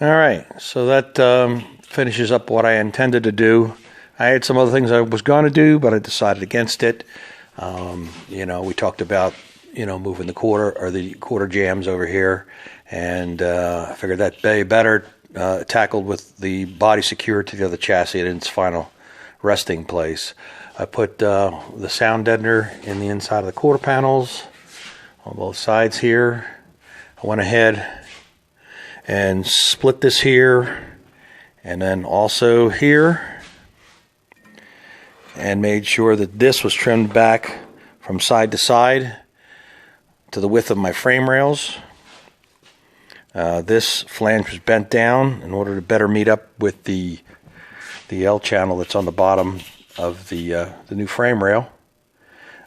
All right, so that finishes up what I intended to do. I had some other things I was going to do, but I decided against it. We talked about, moving the quarter jams over here, and I figured that'd be better tackled with the body secured to the other chassis in its final resting place. I put the sound deadener in the inside of the quarter panels on both sides here. I went ahead and split this here and then also here, and made sure that this was trimmed back from side to side to the width of my frame rails. This flange was bent down in order to better meet up with the L channel that's on the bottom of the new frame rail.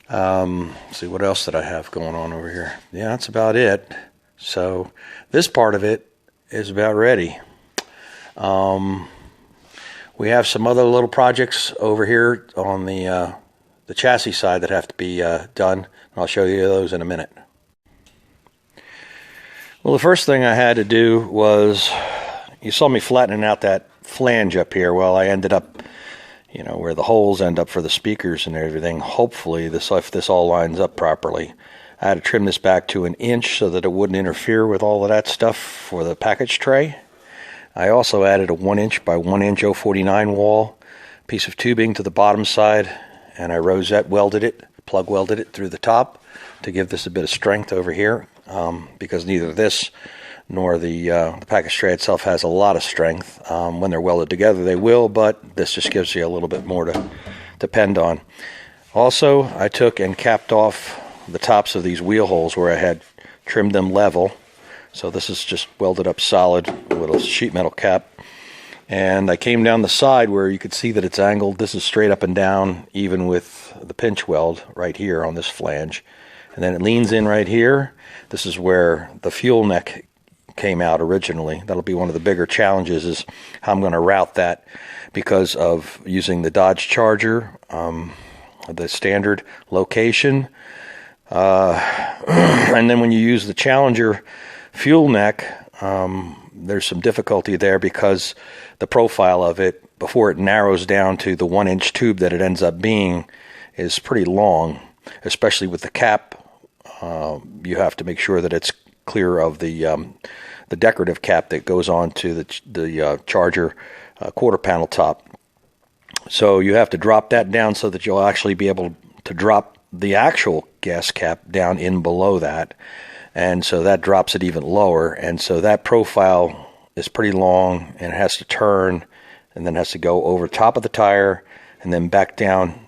See, what else did I have going on over here? Yeah, that's about it. So this part of it is about ready. We have some other little projects over here on the chassis side that have to be done. I'll show you those in a minute. Well, the first thing I had to do was, you saw me flattening out that flange up here. Well, I ended up, where the holes end up for the speakers and everything. Hopefully, if this all lines up properly. I had to trim this back to 1 inch so that it wouldn't interfere with all of that stuff for the package tray. I also added a 1 inch by 1 inch 049 wall piece of tubing to the bottom side, and I rosette welded it, plug welded it through the top to give this a bit of strength over here, because neither this nor the package tray itself has a lot of strength. When they're welded together they will, but this just gives you a little bit more to depend on. Also, I took and capped off the tops of these wheel holes where I had trimmed them level. So this is just welded up solid with a sheet metal cap. And I came down the side where you could see that it's angled. This is straight up and down, even with the pinch weld right here on this flange. And then it leans in right here. This is where the fuel neck came out originally. That'll be one of the bigger challenges, is how I'm going to route that, because of using the Dodge Charger, the standard location. And then when you use the Challenger fuel neck, there's some difficulty there because the profile of it, before it narrows down to the 1 inch tube that it ends up being, is pretty long, especially with the cap. You have to make sure that it's clear of the decorative cap that goes on to the Charger quarter panel top. So you have to drop that down so that you'll actually be able to drop the actual gas cap down in below that. And so that drops it even lower. And so that profile is pretty long, and it has to turn and then has to go over top of the tire and then back down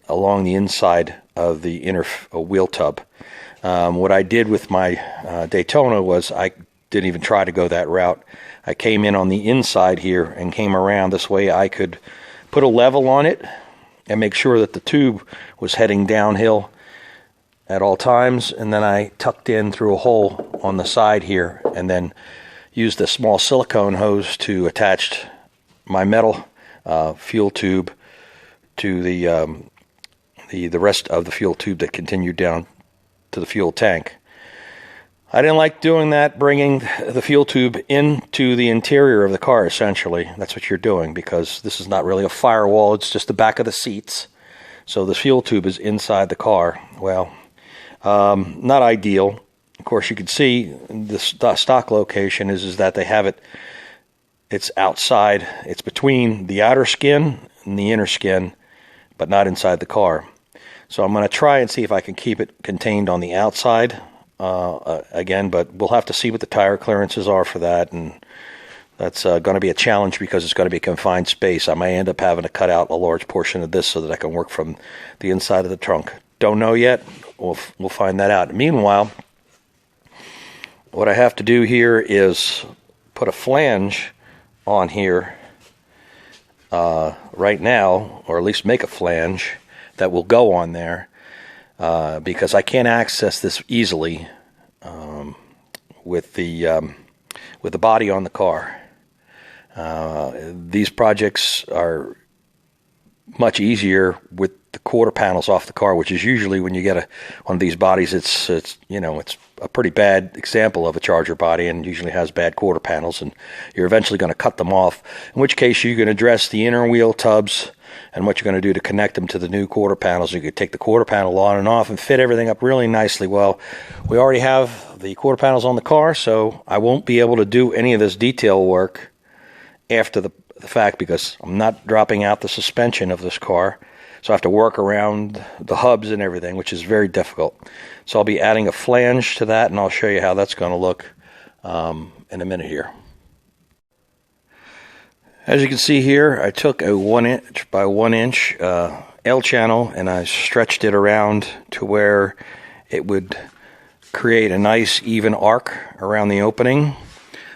along the inside of the inner wheel tub. What I did with my Daytona was I didn't even try to go that route. I came in on the inside here and came around. This way I could put a level on it and make sure that the tube was heading downhill at all times. And then I tucked in through a hole on the side here, and then used a small silicone hose to attach my metal fuel tube to the rest of the fuel tube that continued down to the fuel tank. I didn't like doing that, bringing the fuel tube into the interior of the car, essentially. That's what you're doing, because this is not really a firewall, it's just the back of the seats. So the fuel tube is inside the car. Well, not ideal. Of course, you can see the stock location is that they have it's outside. It's between the outer skin and the inner skin, but not inside the car. So I'm going to try and see if I can keep it contained on the outside again, but we'll have to see what the tire clearances are for that, and that's going to be a challenge because it's going to be a confined space. I may end up having to cut out a large portion of this so that I can work from the inside of the trunk. Don't know yet. We'll find that out. Meanwhile, what I have to do here is put a flange on here right now, or at least make a flange that will go on there, because I can't access this easily with the body on the car. These projects are much easier with the quarter panels off the car, which is usually when you get one of these bodies, it's a pretty bad example of a Charger body and usually has bad quarter panels, and you're eventually going to cut them off, in which case you can address the inner wheel tubs and what you're going to do to connect them to the new quarter panels. You could take the quarter panel on and off and fit everything up really nicely. Well, we already have the quarter panels on the car, so I won't be able to do any of this detail work after the fact because I'm not dropping out the suspension of this car. So I have to work around the hubs and everything, which is very difficult. So I'll be adding a flange to that, and I'll show you how that's going to look in a minute here. As you can see here, I took a 1 inch by 1 inch L channel and I stretched it around to where it would create a nice even arc around the opening,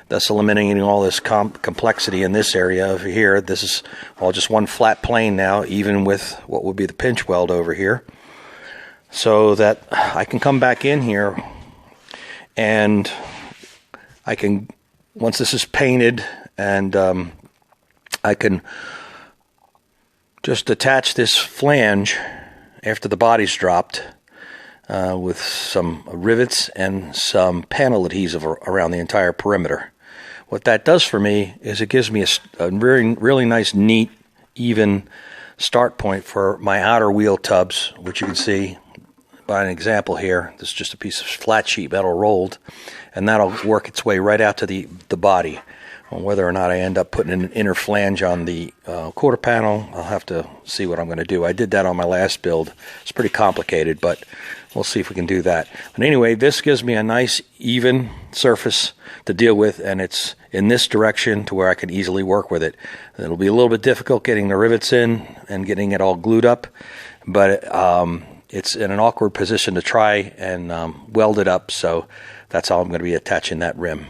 thus eliminating all this complexity in this area over here. This is all just one flat plane now, even with what would be the pinch weld over here, so that I can come back in here and I can, once this is painted, and I can just attach this flange after the body's dropped with some rivets and some panel adhesive around the entire perimeter. What that does for me is it gives me a really nice, neat, even start point for my outer wheel tubs, which you can see by an example here. This is just a piece of flat sheet metal rolled, and that'll work its way right out to the body. Whether or not I end up putting an inner flange on the quarter panel, I'll have to see what I'm going to do. I did that on my last build. It's pretty complicated, but we'll see if we can do that. But anyway, this gives me a nice even surface to deal with, and it's in this direction to where I can easily work with it. It'll be a little bit difficult getting the rivets in and getting it all glued up, but it's in an awkward position to try and weld it up, so that's how I'm going to be attaching that rim.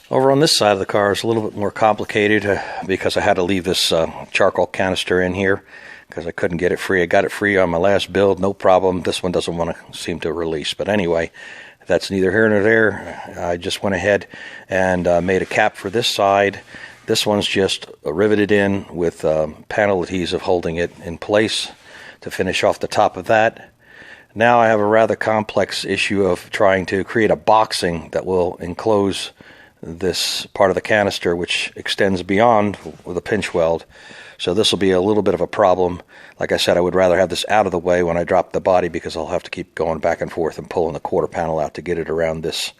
Over on this side of the car is a little bit more complicated because I had to leave this charcoal canister in here because I couldn't get it free. I got it free on my last build, no problem. This one doesn't want to seem to release. But anyway, that's neither here nor there. I just went ahead and made a cap for this side. This one's just riveted in with panel adhesive holding it in place to finish off the top of that. Now I have a rather complex issue of trying to create a boxing that will enclose this part of the canister, which extends beyond with a pinch weld. So this will be a little bit of a problem. Like I said, I would rather have this out of the way when I drop the body because I'll have to keep going back and forth and pulling the quarter panel out to get it around this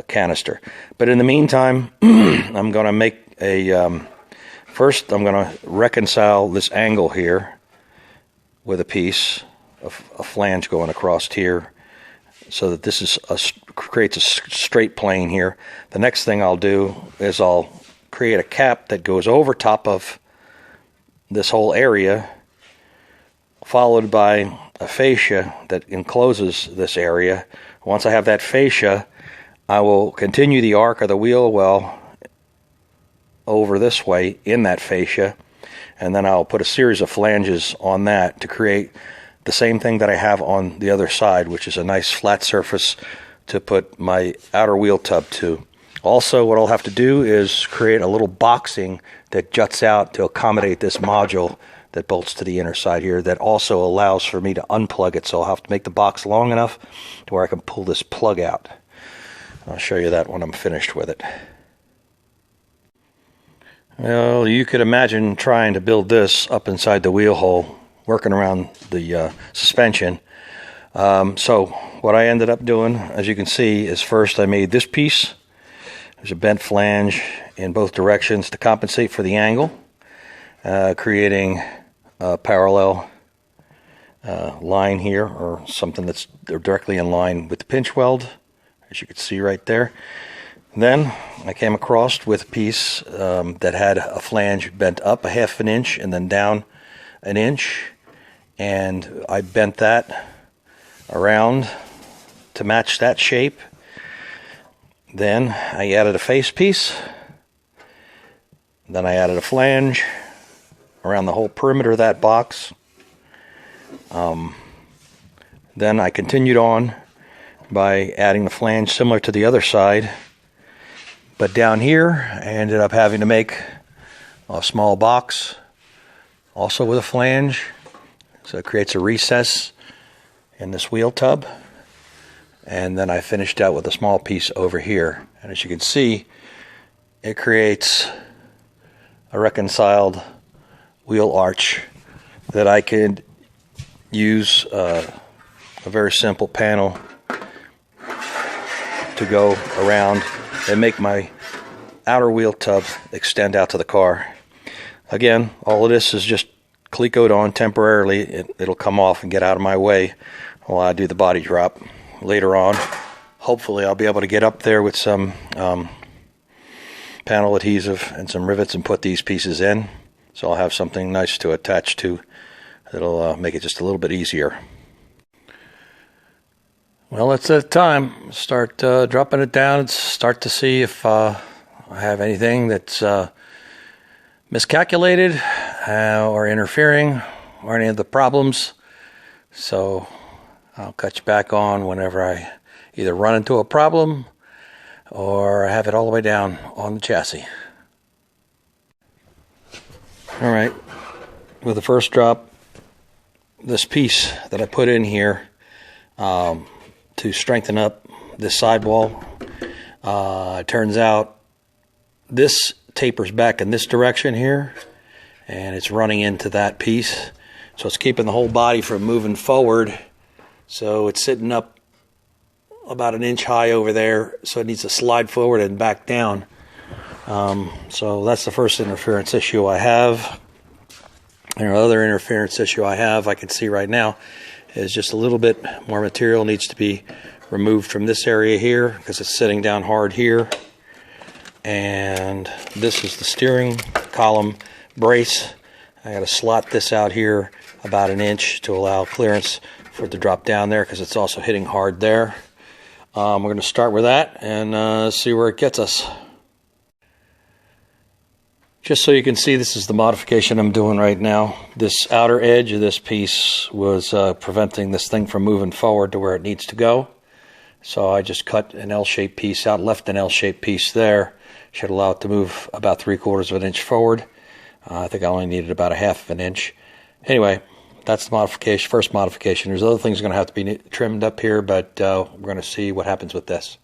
canister. But in the meantime, I'm going to make a first I'm going to reconcile this angle here with a piece of a flange going across here, so that this is creates a straight plane here. The next thing I'll do is I'll create a cap that goes over top of this whole area, followed by a fascia that encloses this area. Once I have that fascia, I will continue the arc of the wheel well over this way in that fascia, and then I'll put a series of flanges on that to create the same thing that I have on the other side, which is a nice flat surface to put my outer wheel tub to. Also, what I'll have to do is create a little boxing that juts out to accommodate this module that bolts to the inner side here, that also allows for me to unplug it. So I'll have to make the box long enough to where I can pull this plug out. I'll show you that when I'm finished with it. Well, you could imagine trying to build this up inside the wheel hole, working around the suspension. So what I ended up doing, as you can see, is first I made this piece. There's a bent flange in both directions to compensate for the angle, creating a parallel line here, or something that's directly in line with the pinch weld, as you can see right there. Then I came across with a piece that had a flange bent up 1/2 inch and then down 1 inch, and I bent that around to match that shape. Then I added a face piece. Then I added a flange around the whole perimeter of that box. Then I continued on by adding the flange similar to the other side. But down here, I ended up having to make a small box also with a flange. So it creates a recess in this wheel tub. And then I finished out with a small piece over here. And as you can see, it creates a reconciled wheel arch that I could use a very simple panel to go around and make my outer wheel tub extend out to the car. Again, all of this is just clecoed on temporarily. It'll come off and get out of my way while I do the body drop. Later on, hopefully I'll be able to get up there with some panel adhesive and some rivets and put these pieces in. So I'll have something nice to attach to that'll make it just a little bit easier. Well, it's that time. Start dropping it down and start to see if I have anything that's miscalculated or interfering or any of the problems. So I'll cut you back on whenever I either run into a problem or have it all the way down on the chassis. All right, with the first drop, this piece that I put in here to strengthen up this sidewall, it turns out this tapers back in this direction here, and it's running into that piece. So it's keeping the whole body from moving forward. So it's sitting up about an inch high over there, so it needs to slide forward and back down. So that's the first interference issue I have. And the other interference issue I have, I can see right now, is just a little bit more material needs to be removed from this area here because it's sitting down hard here. And this is the steering column brace. I got to slot this out here about an inch to allow clearance for it to drop down there because it's also hitting hard there. We're going to start with that and see where it gets us. Just so you can see, this is the modification I'm doing right now. This outer edge of this piece was preventing this thing from moving forward to where it needs to go. So I just cut an L-shaped piece out, left an L-shaped piece there. Should allow it to move about 3/4 of an inch forward. I think I only needed about 1/2 of an inch. Anyway, that's the modification, first modification. There's other things going to have to be trimmed up here, but we're going to see what happens with this.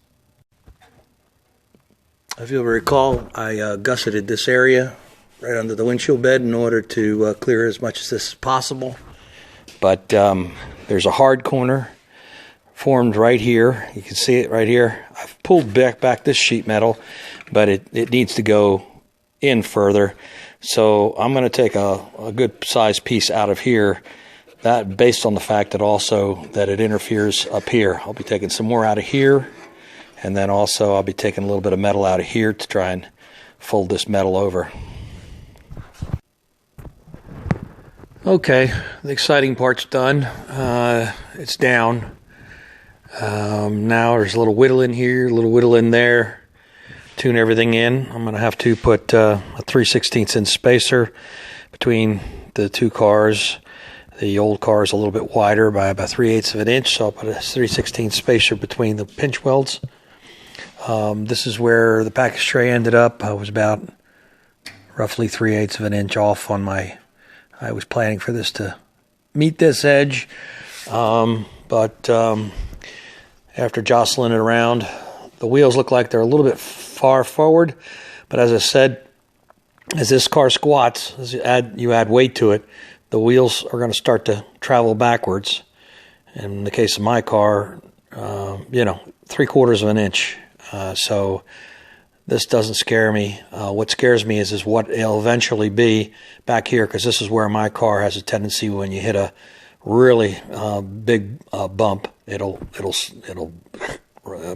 If you'll recall, I gusseted this area right under the windshield bed in order to clear as much as this is possible. But there's a hard corner formed right here. You can see it right here. I've pulled back this sheet metal, but it needs to go in further. So I'm going to take a good size piece out of here, that based on the fact that also that it interferes up here. I'll be taking some more out of here. And then also I'll be taking a little bit of metal out of here to try and fold this metal over. Okay, the exciting part's done. It's down. Now there's a little whittle in here, a little whittle in there. Tune everything in. I'm going to have to put a 3/16 inch spacer between the two cars. The old car is a little bit wider by about 3/8 of an inch, so I'll put a 3/16 spacer between the pinch welds. This is where the package tray ended up. I was about roughly 3/8 of an inch off on my, I was planning for this to meet this edge, but after jostling it around, the wheels look like they're a little bit far forward, but as I said, as this car squats, as you add weight to it, the wheels are going to start to travel backwards. In the case of my car, 3/4 of an inch. So this doesn't scare me. What scares me is what it'll eventually be back here, because this is where my car has a tendency, when you hit a really big bump, it'll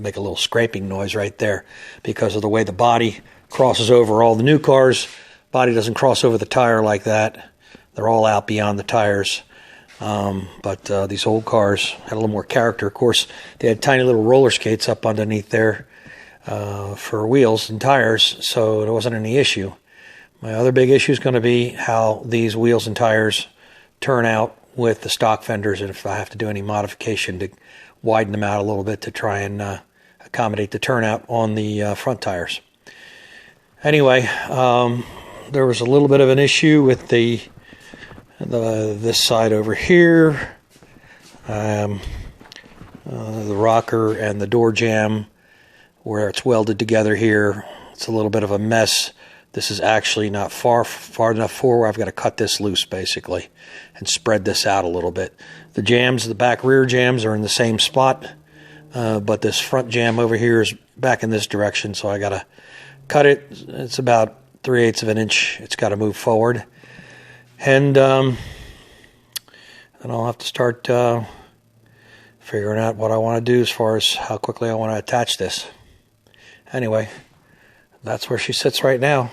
make a little scraping noise right there because of the way the body crosses over. All the new cars, body doesn't cross over the tire like that. They're all out beyond the tires. But these old cars had a little more character. Of course, they had tiny little roller skates up underneath there for wheels and tires, so there wasn't any issue. My other big issue is going to be how these wheels and tires turn out with the stock fenders, and if I have to do any modification to widen them out a little bit to try and accommodate the turnout on the front tires. Anyway, there was a little bit of an issue with the this side over here, the rocker and the door jamb where it's welded together here. It's a little bit of a mess. This is actually not far enough forward. I've got to cut this loose basically and spread this out a little bit. The jambs, the back rear jambs are in the same spot, but this front jamb over here is back in this direction, so I got to cut it. It's about 3/8 of an inch. It's got to move forward. And then I'll have to start figuring out what I want to do as far as how quickly I want to attach this. Anyway, that's where she sits right now.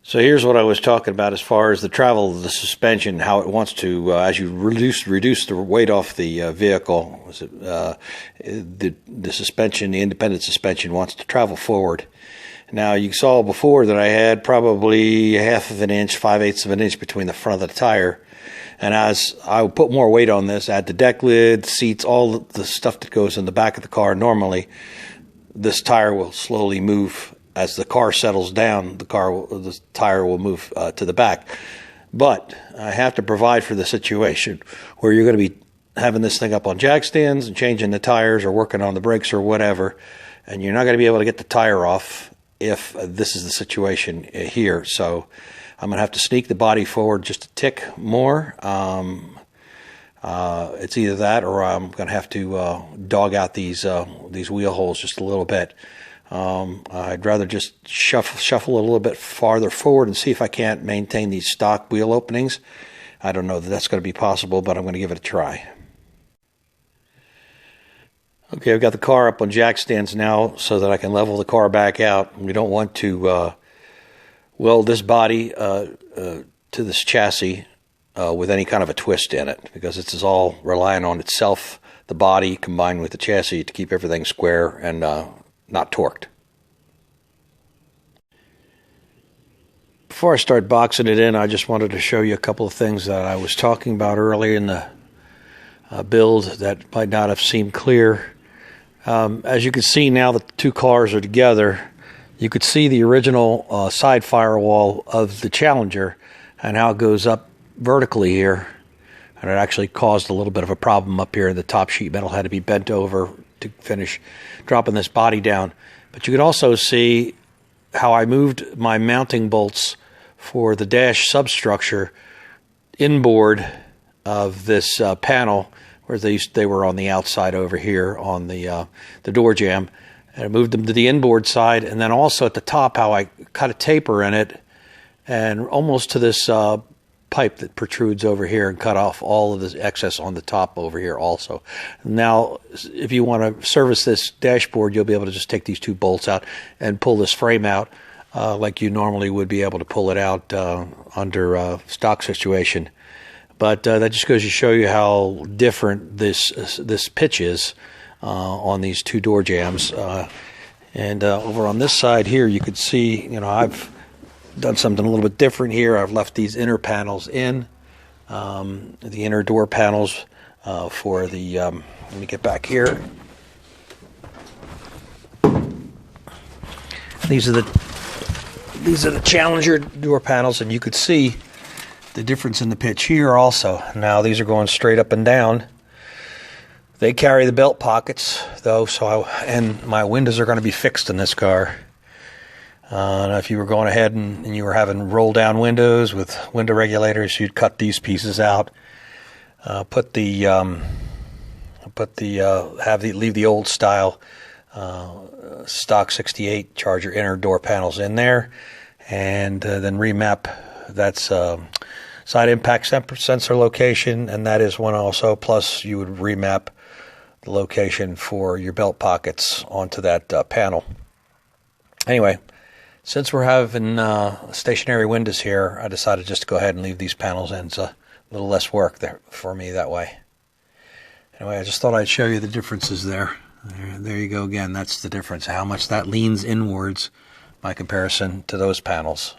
So here's what I was talking about as far as the travel of the suspension, how it wants to, as you reduce the weight off the vehicle, the suspension, the independent suspension wants to travel forward. Now you saw before that I had probably 1/2 of an inch, 5/8 of an inch between the front of the tire. And as I would put more weight on this, add the deck lid, seats, all the stuff that goes in the back of the car normally, this tire will slowly move. As the car settles down, the tire will move to the back. But I have to provide for the situation where you're going to be having this thing up on jack stands and changing the tires or working on the brakes or whatever, and you're not going to be able to get the tire off if this is the situation here. So I'm going to have to sneak the body forward just a tick more. It's either that or I'm going to have to dog out these wheel holes just a little bit. I'd rather just shuffle a little bit farther forward and see if I can't maintain these stock wheel openings. I don't know that that's going to be possible, but I'm going to give it a try. Okay, I've got the car up on jack stands now so that I can level the car back out. We don't want to weld this body to this chassis with any kind of a twist in it, because this is all relying on itself, the body combined with the chassis, to keep everything square and not torqued. Before I start boxing it in, I just wanted to show you a couple of things that I was talking about early in the build that might not have seemed clear. As you can see now that the two cars are together, you could see the original side firewall of the Challenger and how it goes up vertically here. And it actually caused a little bit of a problem up here. The top sheet metal had to be bent over to finish dropping this body down. But you could also see how I moved my mounting bolts for the dash substructure inboard of this panel, where they were on the outside over here on the door jamb. And I moved them to the inboard side, and then also at the top how I cut a taper in it and almost to this pipe that protrudes over here and cut off all of the excess on the top over here also. Now, if you want to service this dashboard, you'll be able to just take these two bolts out and pull this frame out like you normally would be able to pull it out under a stock situation. But that just goes to show you how different this pitch is on these two door jambs. And over on this side here, you could see, I've done something a little bit different here. I've left these inner panels in, the inner door panels for the, let me get back here. These are the Challenger door panels, and you could see the difference in the pitch here also. Now these are going straight up and down. They carry the belt pockets though, and my windows are going to be fixed in this car. If you were going ahead and you were having roll down windows with window regulators, you'd cut these pieces out, leave the old style stock 68 Charger inner door panels in there, and then remap. That's side impact sensor location, and that is one also. Plus, you would remap the location for your belt pockets onto that panel. Anyway, since we're having stationary windows here, I decided just to go ahead and leave these panels in. It's a little less work there for me that way. Anyway, I just thought I'd show you the differences there. There you go again. That's the difference, how much that leans inwards by comparison to those panels.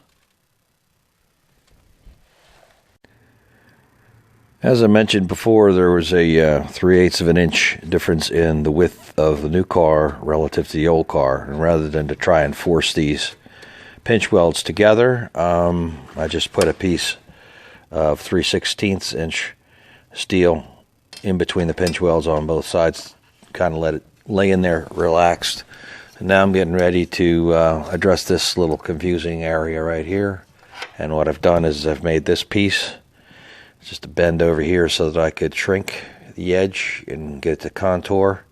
As I mentioned before, there was a 3/8 of an inch difference in the width of the new car relative to the old car. And rather than to try and force these pinch welds together. I just put a piece of 3/16 inch steel in between the pinch welds on both sides, kind of let it lay in there relaxed. And now I'm getting ready to address this little confusing area right here. And what I've done is I've made this piece just a bend over here so that I could shrink the edge and get it to contour.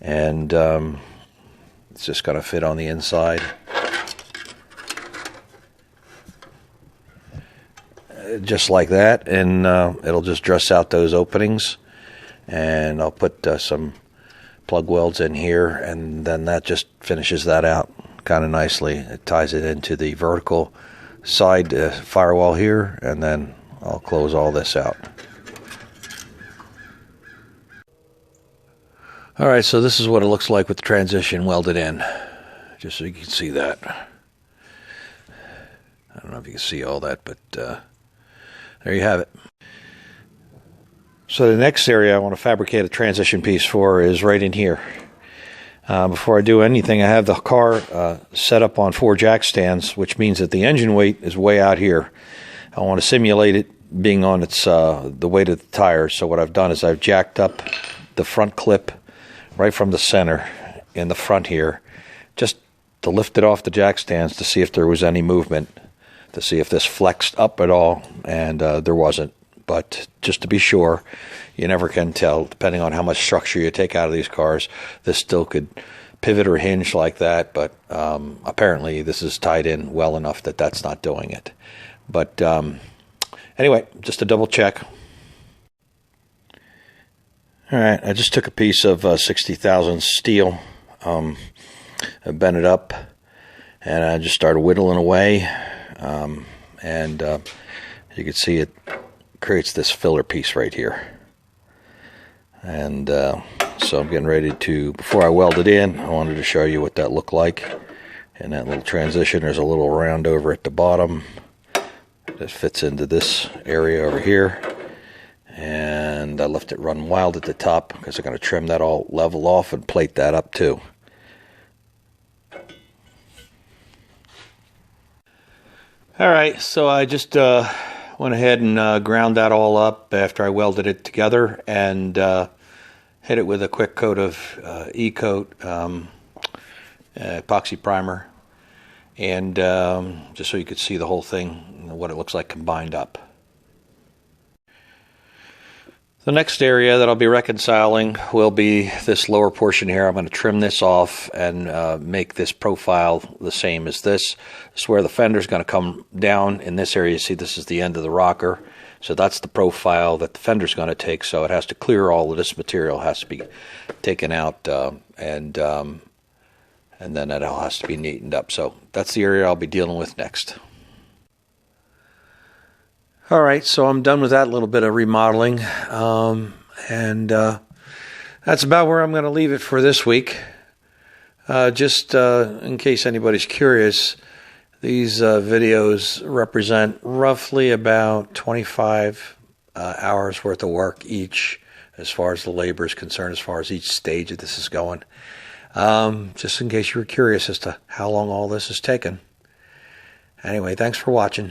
And it's just going to fit on the inside. Just like that, and it'll just dress out those openings. And I'll put some plug welds in here, and then that just finishes that out kind of nicely. It ties it into the vertical side firewall here, and then I'll close all this out. Alright, so this is what it looks like with the transition welded in, just so you can see that. I don't know if you can see all that, but there you have it. So the next area I want to fabricate a transition piece for is right in here. Before I do anything, I have the car set up on 4 jack stands, which means that the engine weight is way out here. I want to simulate it being on its the weight of the tires. So what I've done is I've jacked up the front clip right from the center in the front here, just to lift it off the jack stands to see if there was any movement, to see if this flexed up at all, and there wasn't. But just to be sure, you never can tell, depending on how much structure you take out of these cars. This still could pivot or hinge like that, but apparently this is tied in well enough that that's not doing it. But anyway, just to double check. All right, I just took a piece of 60,000 steel, I bent it up, and I just started whittling away, and you can see it creates this filler piece right here. And so I'm getting ready to, before I weld it in, I wanted to show you what that looked like. And that little transition, there's a little round over at the bottom that fits into this area over here. And I left it run wild at the top because I'm going to trim that all level off and plate that up too. Alright, so I just went ahead and ground that all up after I welded it together, and hit it with a quick coat of E-coat epoxy primer, and just so you could see the whole thing, what it looks like combined up. The next area that I'll be reconciling will be this lower portion here. I'm going to trim this off and make this profile the same as this. This is where the fender is going to come down in this area. You see, this is the end of the rocker. So that's the profile that the fender is going to take. So it has to clear all of this material, has to be taken out, and then it all has to be neatened up. So that's the area I'll be dealing with next. All right, so I'm done with that little bit of remodeling, and that's about where I'm going to leave it for this week. Just in case anybody's curious, these videos represent roughly about 25 hours worth of work each, as far as the labor is concerned, as far as each stage of this is going. Just in case you were curious as to how long all this has taken. Anyway, thanks for watching.